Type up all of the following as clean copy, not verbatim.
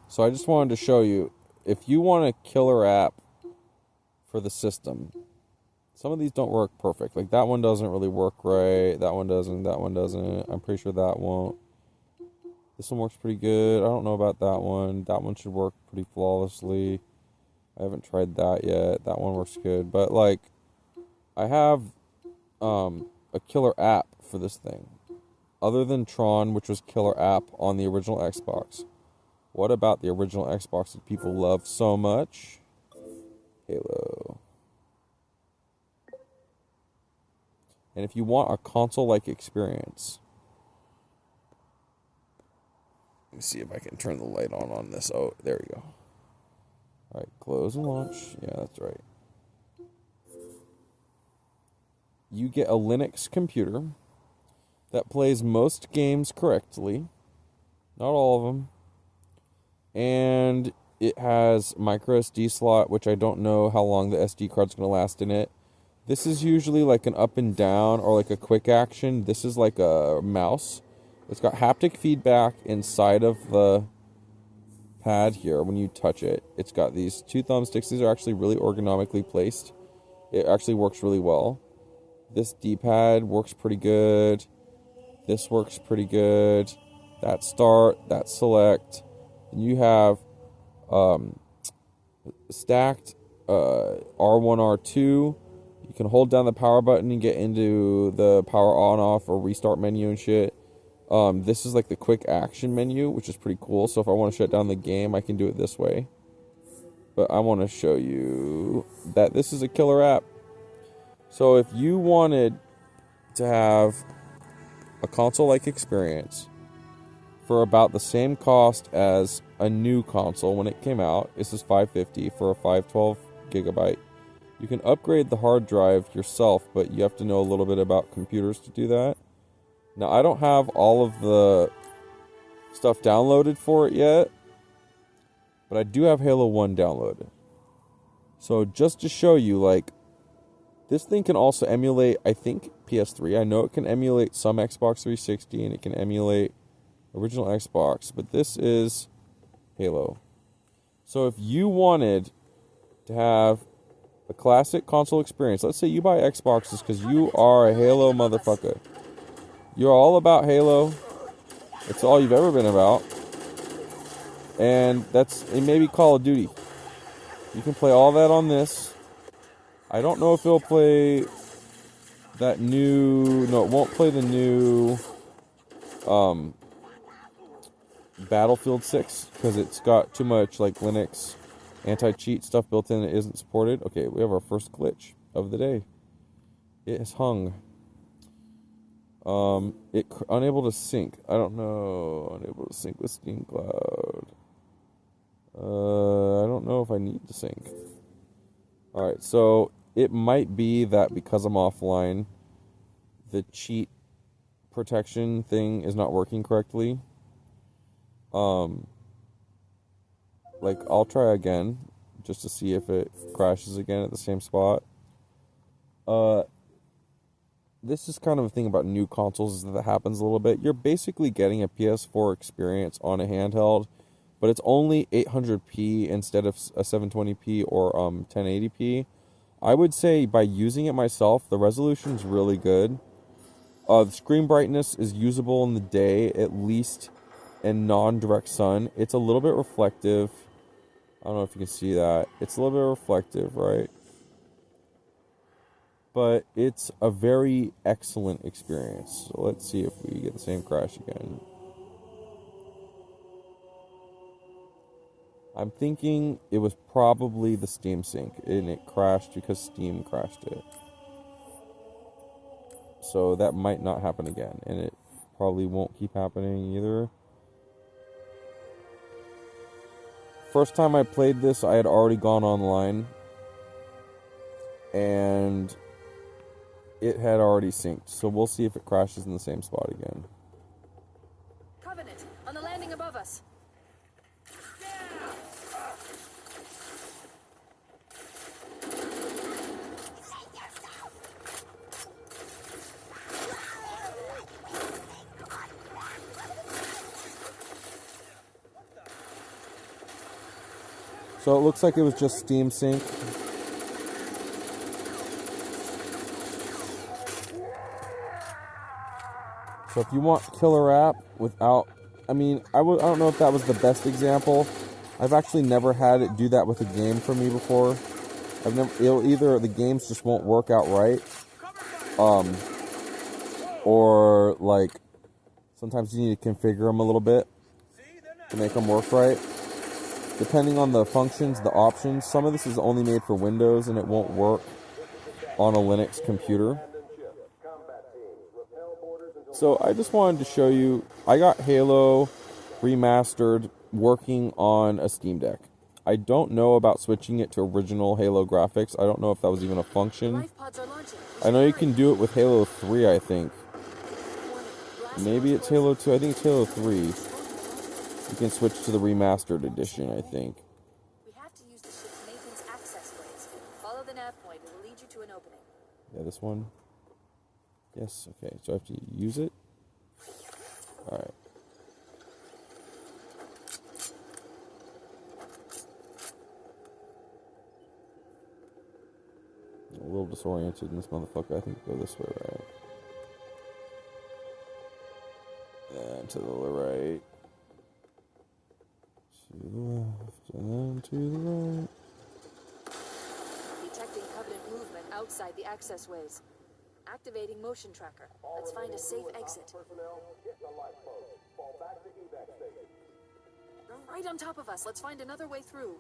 So I just wanted to show you, if you want a killer app for the system, some of these don't work perfect. Like that one doesn't really work right. That one doesn't. That one doesn't. I'm pretty sure that won't. This one works pretty good. I don't know about that one. That one should work pretty flawlessly. I haven't tried that yet. That one works good. But like, I have a killer app for this thing. Other than Tron, which was killer app on the original Xbox. What about the original Xbox that people love so much? Halo. And if you want a console-like experience, let me see if I can turn the light on this. Oh, there we go. All right, close and launch. Yeah, that's right. You get a Linux computer that plays most games correctly. Not all of them. And it has micro SD slot, which I don't know how long the SD card's going to last in it. This is usually like an up and down or like a quick action. This is like a mouse. It's got haptic feedback inside of the pad here when you touch it. It's got these two thumbsticks. These are actually really ergonomically placed. It actually works really well. This D-pad works pretty good. This works pretty good. That start, that select. And you have stacked R1, R2. You can hold down the power button and get into the power on, off, or restart menu and shit. This is like the quick action menu, which is pretty cool. So if I want to shut down the game, I can do it this way. But I want to show you that this is a killer app. So if you wanted to have a console-like experience for about the same cost as a new console when it came out, this is $550 for a 512 gigabyte. You can upgrade the hard drive yourself, but you have to know a little bit about computers to do that. Now, I don't have all of the stuff downloaded for it yet, but I do have Halo 1 downloaded. So just to show you, like, this thing can also emulate, I think, PS3. I know it can emulate some Xbox 360, and it can emulate original Xbox, but this is Halo. So if you wanted to have a classic console experience, let's say you buy Xboxes because you are a Halo motherfucker. You're all about Halo. It's all you've ever been about. And it may be Call of Duty. You can play all that on this. I don't know if it'll play that new... No, it won't play the new Battlefield 6 because it's got too much like Linux anti-cheat stuff built in that isn't supported. Okay, we have our first glitch of the day. It has hung. Unable to sync. I don't know. Unable to sync with Steam Cloud. I don't know if I need to sync. Alright, so it might be that because I'm offline, the cheat protection thing is not working correctly. Like, I'll try again, just to see if it crashes again at the same spot. This is kind of a thing about new consoles is that happens a little bit. You're basically getting a PS4 experience on a handheld, but it's only 800p instead of a 720p or 1080p. I would say by using it myself, the resolution's really good. The screen brightness is usable in the day, at least in non-direct sun. It's a little bit reflective. I don't know if you can see that. It's a little bit reflective, right? But it's a very excellent experience. So let's see if we get the same crash again. I'm thinking it was probably the Steam Sync, and it crashed because Steam crashed it. So that might not happen again, and it probably won't keep happening either. First time I played this, I had already gone online, and it had already synced. So we'll see if it crashes in the same spot again. Covenant, on the landing above us. So it looks like it was just Steam Sync. So if you want killer app without, I mean, I don't know if that was the best example. I've actually never had it do that with a game for me before. It'll either the games just won't work out right, or like sometimes you need to configure them a little bit to make them work right. Depending on the functions, the options. Some of this is only made for Windows and it won't work on a Linux computer. So I just wanted to show you, I got Halo remastered working on a Steam Deck. I don't know about switching it to original Halo graphics. I don't know if that was even a function. I know you can do it with Halo 3, I think. Maybe it's Halo 2. I think it's Halo 3. You can switch to the remastered edition, I think. We have to use the ship's maintenance access ways. Follow the nav point. It will lead you to an opening. Yeah, this one. Yes, okay. So I have to use it. Alright. A little disoriented in this motherfucker. I think go this way, right? And to the right. To the left. And then to the right. Detecting Covenant movement outside the access ways. Activating motion tracker. Let's find a safe exit. They're right on top of us. Let's find another way through.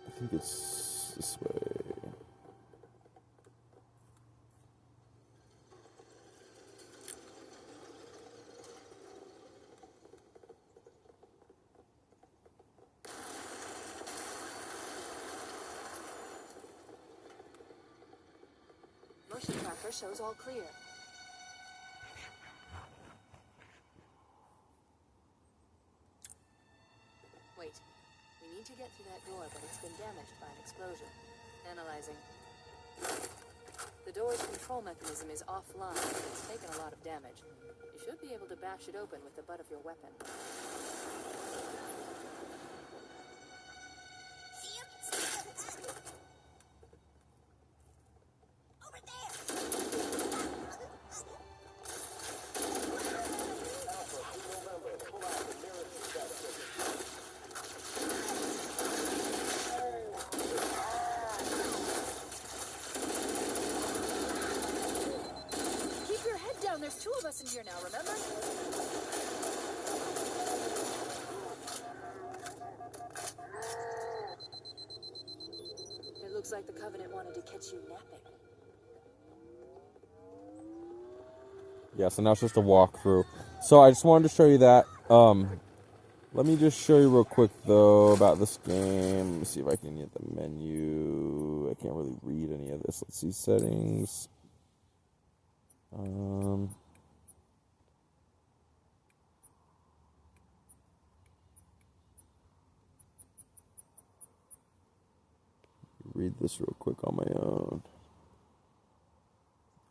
I think it's this way. Motion tracker shows all clear. Wait. We need to get through that door, but it's been damaged by an explosion. Analyzing. The door's control mechanism is offline, but it's taken a lot of damage. You should be able to bash it open with the butt of your weapon. There's two of us in here now, remember? It looks like the Covenant wanted to catch you napping. Yeah, so now it's just a walkthrough. So I just wanted to show you that. Let me just show you real quick, though, about this game. Let me see if I can get the menu. I can't really read any of this. Let's see, settings. Read this real quick on my own.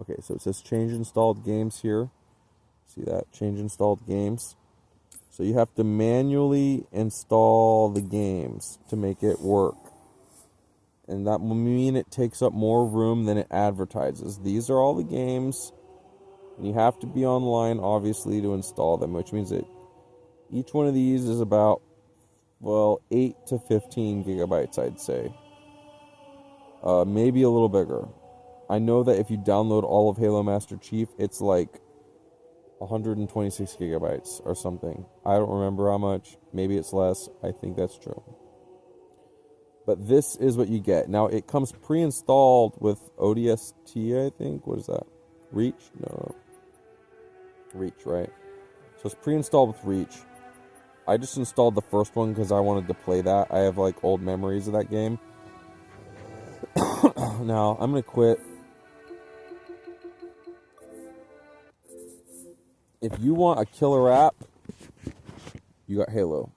Okay, so it says change installed games here. See that? Change installed games. So you have to manually install the games to make it work. And that will mean it takes up more room than it advertises. These are all the games. And you have to be online, obviously, to install them, which means that each one of these is about, well, 8 to 15 gigabytes, I'd say. Maybe a little bigger. I know that if you download all of Halo Master Chief, it's like 126 gigabytes or something. I don't remember how much. Maybe it's less. I think that's true. But this is what you get. Now, it comes pre-installed with ODST, I think. What is that? Reach? No. Reach, right? So it's pre-installed with Reach. I just installed the first one because I wanted to play that. I have, like, old memories of that game. Now, I'm going to quit. If you want a killer app, you got Halo.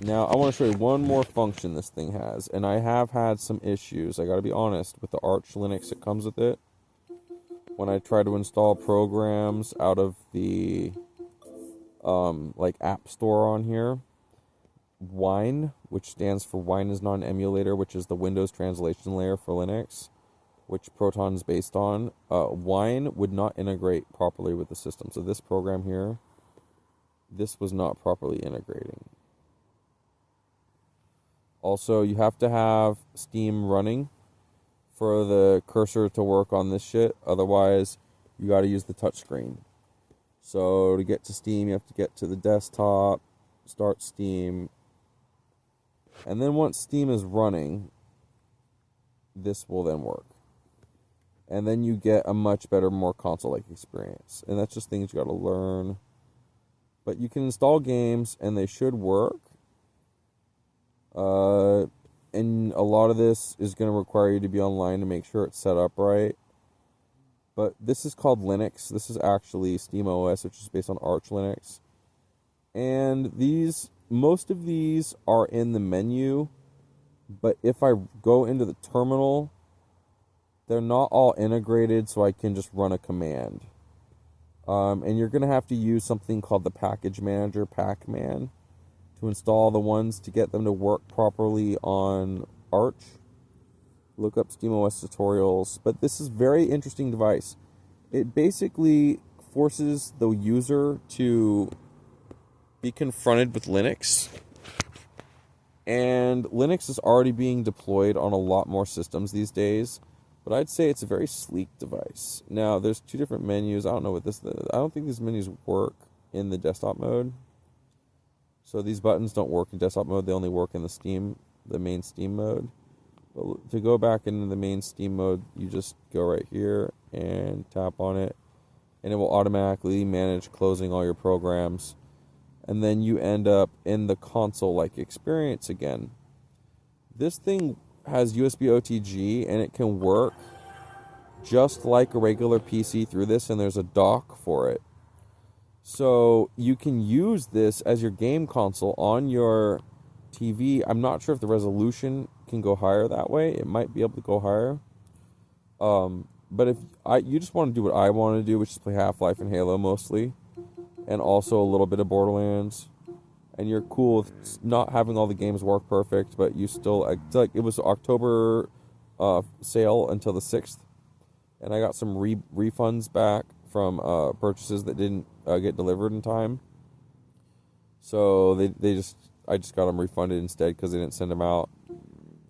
Now, I want to show you one more function this thing has. And I have had some issues, I got to be honest, with the Arch Linux that comes with it. When I try to install programs out of the, like, App Store on here. Wine, which stands for Wine is not an emulator, which is the Windows translation layer for Linux, which Proton is based on. Wine would not integrate properly with the system. So this program here, this was not properly integrating. Also, you have to have Steam running for the cursor to work on this shit. Otherwise, you got to use the touchscreen. So to get to Steam, you have to get to the desktop, start Steam, and then once Steam is running, this will then work. And then you get a much better, more console-like experience. And that's just things you got to learn. But you can install games, and they should work. And a lot of this is going to require you to be online to make sure it's set up right. But this is called Linux. This is actually SteamOS, which is based on Arch Linux. And most of these are in the menu. But if I go into the terminal, they're not all integrated, so I can just run a command. And you're going to have to use something called the Package Manager, Pacman, to install the ones to get them to work properly on Arch. Look up SteamOS tutorials. But this is a very interesting device. It basically forces the user to be confronted with Linux. And Linux is already being deployed on a lot more systems these days. But I'd say it's a very sleek device. Now, there's two different menus. I don't know what this is. I don't think these menus work in the desktop mode. So these buttons don't work in desktop mode. They only work in the main Steam mode. But to go back into the main Steam mode, you just go right here and tap on it. And it will automatically manage closing all your programs. And then you end up in the console-like experience again. This thing has USB OTG, and it can work just like a regular PC through this, and there's a dock for it. So you can use this as your game console on your TV. I'm not sure if the resolution can go higher that way. It might be able to go higher. But if you just want to do what I want to do, which is play Half-Life and Halo mostly, and also a little bit of Borderlands, and you're cool with not having all the games work perfect, but you still, like, it was October sale until the 6th, and I got some refunds back from purchases that didn't get delivered in time. So I just got them refunded instead because they didn't send them out.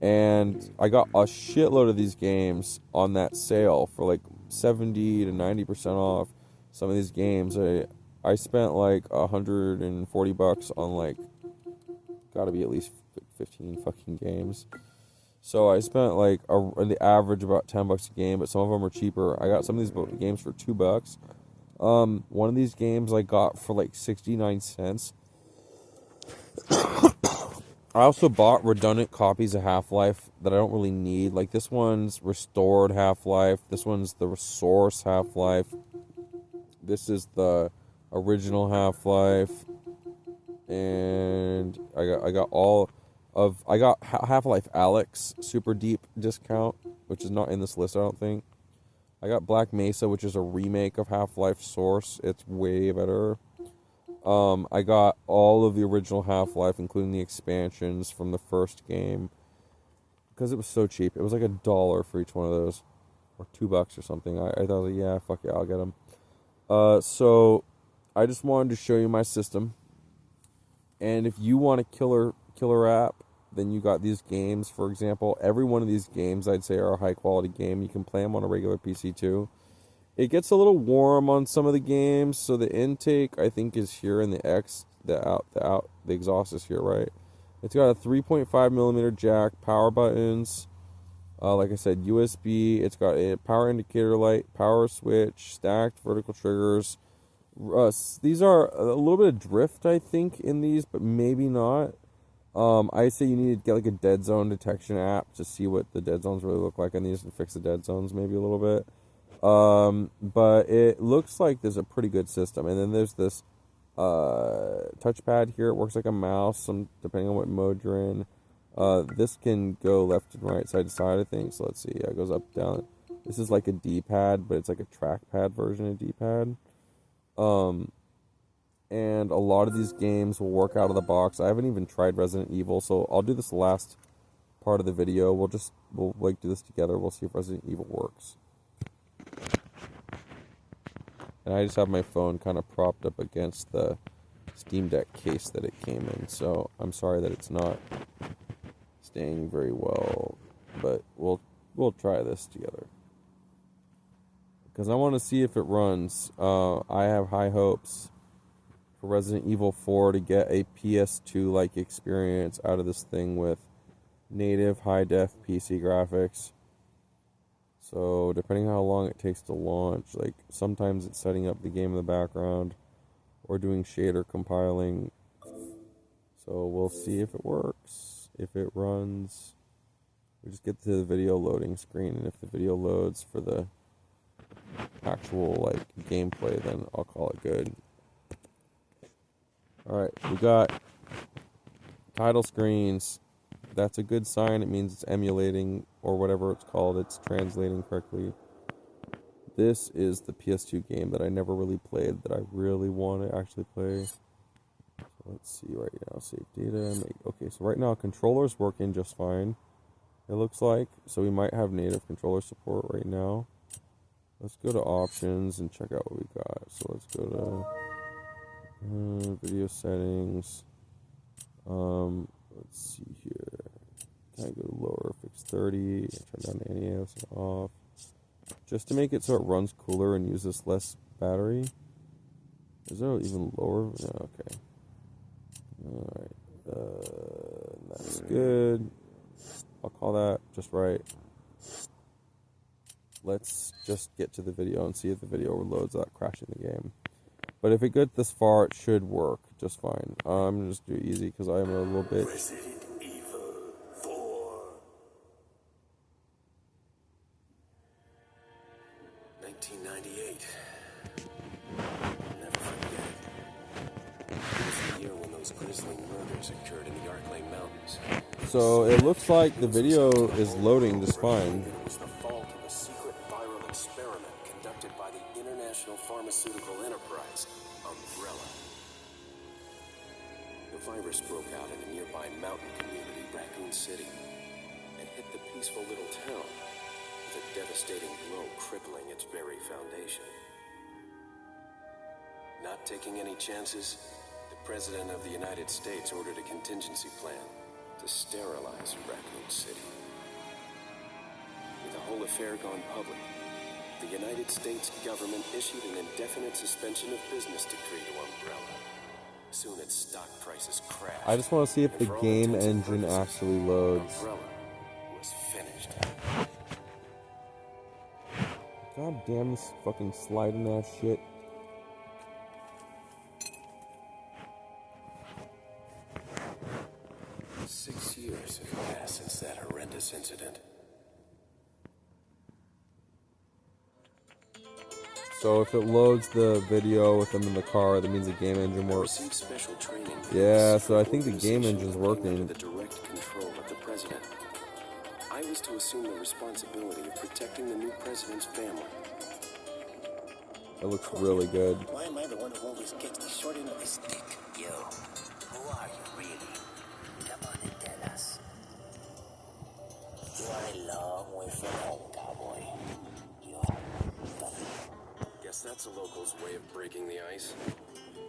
And I got a shitload of these games on that sale for like 70 to 90% off. Some of these games, I spent like $140 on, like, gotta be at least 15 fucking games. So I spent like on the average about $10 a game, but some of them are cheaper. I got some of these games for $2. One of these games I got for like 69 cents. I also bought redundant copies of Half-Life that I don't really need. Like, this one's restored Half-Life. This one's the source Half-Life. This is the original Half-Life. And I got Half-Life Alyx Super Deep discount, which is not in this list, I don't think. I got Black Mesa, which is a remake of Half-Life Source. It's way better. I got all of the original Half-Life, including the expansions from the first game, because it was so cheap. It was like $1 for each one of those, or $2 or something. I thought, yeah, fuck yeah, I'll get them. So I just wanted to show you my system. And if you want a killer app, then you got these games. For example, every one of these games I'd say are a high quality game. You can play them on a regular PC too. It gets a little warm on some of the games, so the intake I think is here, and the exhaust is here, right? It's got a 3.5mm jack, power buttons, like I said, USB. It's got a power indicator light, power switch, stacked vertical triggers. These are a little bit of drift, I think, in these, but maybe not. I say you need to get like a dead zone detection app to see what the dead zones really look like in these and fix the dead zones maybe a little bit. But it looks like there's a pretty good system. And then there's this touchpad here. It works like a mouse, depending on what mode you're in. This can go left and right, side to side, I think. So let's see. Yeah, it goes up, down. This is like a D-pad, but it's like a trackpad version of D-pad. and a lot of these games will work out of the box. I haven't even tried Resident Evil, so I'll do this last part of the video. We'll like do this together. We'll see if Resident Evil works. And I just have my phone kind of propped up against the Steam Deck case that it came in, so I'm sorry that it's not staying very well, but we'll try this together because I want to see if it runs. I have high hopes for Resident Evil 4 to get a PS2 like experience out of this thing with native high def PC graphics. So depending on how long it takes to launch, like sometimes it's setting up the game in the background or doing shader compiling. So we'll see if it works. If it runs, we just get to the video loading screen, and if the video loads for the actual like gameplay, then I'll call it good. Alright, we got title screens. That's a good sign. It means it's emulating, or whatever it's called. It's translating correctly. This is the PS2 game that I never really played, that I really want to actually play. So let's see right now. Save data. Okay, so right now controller's working just fine, it looks like. So we might have native controller support right now. Let's go to options and check out what we got. So let's go to video settings. Let's see here. Can I go to lower, fix 30, turn down the NAS off, just to make it so it runs cooler and uses less battery. Is there even lower? No, okay. Alright, that's good. I'll call that just right. Let's just get to the video and see if the video loads without crashing the game. But if it gets this far, it should work just fine. I'm going to just do it easy because I'm a little bit... Resident Evil 4. 1998. Never forget it. It was the year when those grisly murders occurred in the Arklay Mountains. So it looks like the video is loading just fine. It was the fault of a secret viral experiment conducted by the international pharmaceutical enterprise, Umbrella. The virus broke out in a nearby mountain community, Raccoon City, and hit the peaceful little town with a devastating blow crippling its very foundation. Not taking any chances, the President of the United States ordered a contingency plan to sterilize Raccoon City. With the whole affair gone public, the United States government issued an indefinite suspension of business decree to Umbrella. Soon its stock prices crashed. I just want to see if the And for all game intents and engine purposes, actually loads. Umbrella was finished. God damn this fucking sliding ass shit. Six years have passed since that horrendous incident. So if it loads the video with them in the car, that means the game engine works. Received special training. Yeah, so I think the game engine's working. Under the direct control of the president. I was to assume the responsibility of protecting the new president's family. It looks really good. Why am I the one who always gets the short end of the stick? You. Who are you, really? Come on and tell us. You are a long way from home, cowboy. You have nothing. Guess that's a local's way of breaking the ice.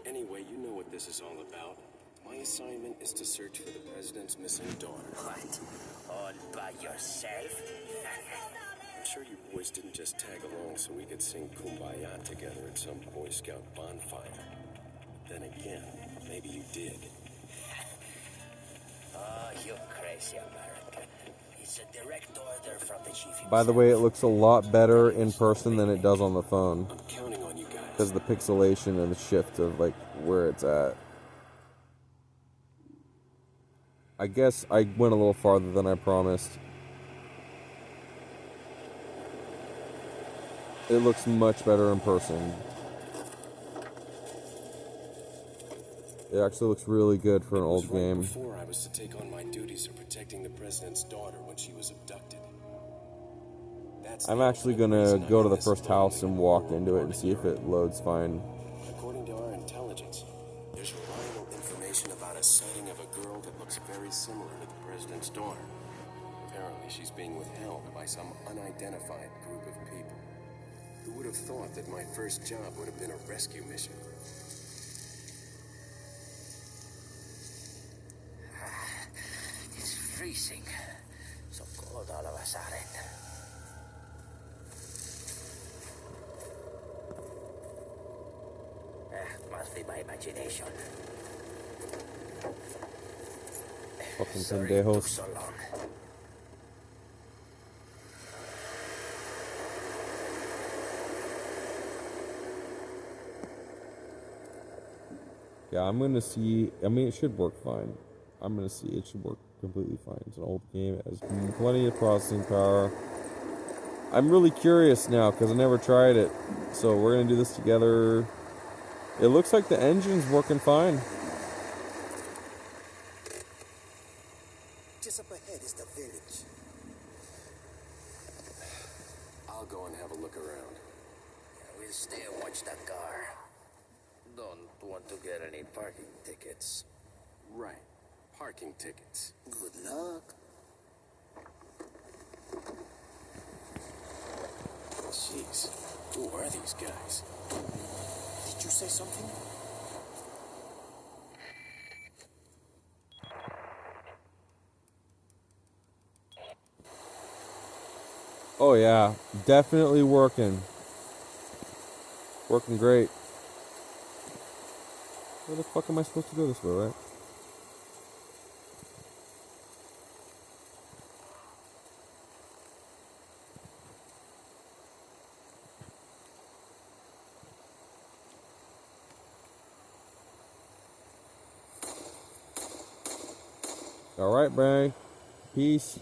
Anyway, you know what this is all about. My assignment is to search for the president's missing daughter. What? All by yourself? I'm sure you boys didn't just tag along so we could sing Kumbaya together at some Boy Scout bonfire. Then again, maybe you did. Oh, you crazy American. It's a direct order from the chief himself. By the way, it looks a lot better in person than it does on the phone. I'm counting on you guys. Because of the pixelation and the shift of like where it's at. I guess I went a little farther than I promised. It looks much better in person. It actually looks really good for an old Right game. before I was to take on my duties of protecting the president's daughter when she was abducted. That's I'm the actually ultimate gonna reason I go to the enlisted first house only and walk for into it and see if it Army. loads fine. According to our intelligence, eerily similar to the president's daughter. Apparently, she's being withheld by some unidentified group of people. Who would have thought that my first job would have been a rescue mission? It's freezing. So cold all of a sudden. Must be my imagination. Fucking Sorry it took pendejos. so long. Yeah, I'm gonna see. I mean, it should work fine. I'm gonna see. It should work completely fine. It's an old game. It has plenty of processing power. I'm really curious now because I never tried it. So we're gonna do this together. It looks like the engine's working fine. Just up ahead is the village. I'll go and have a look around. We'll stay and watch that car. Don't want to get any parking tickets. Right. Parking tickets. Good luck. Jeez. Who are these guys? Did you say something? Oh yeah, definitely working. Working great. Where the fuck am I supposed to go this way, right? Alright, Bray. Peace.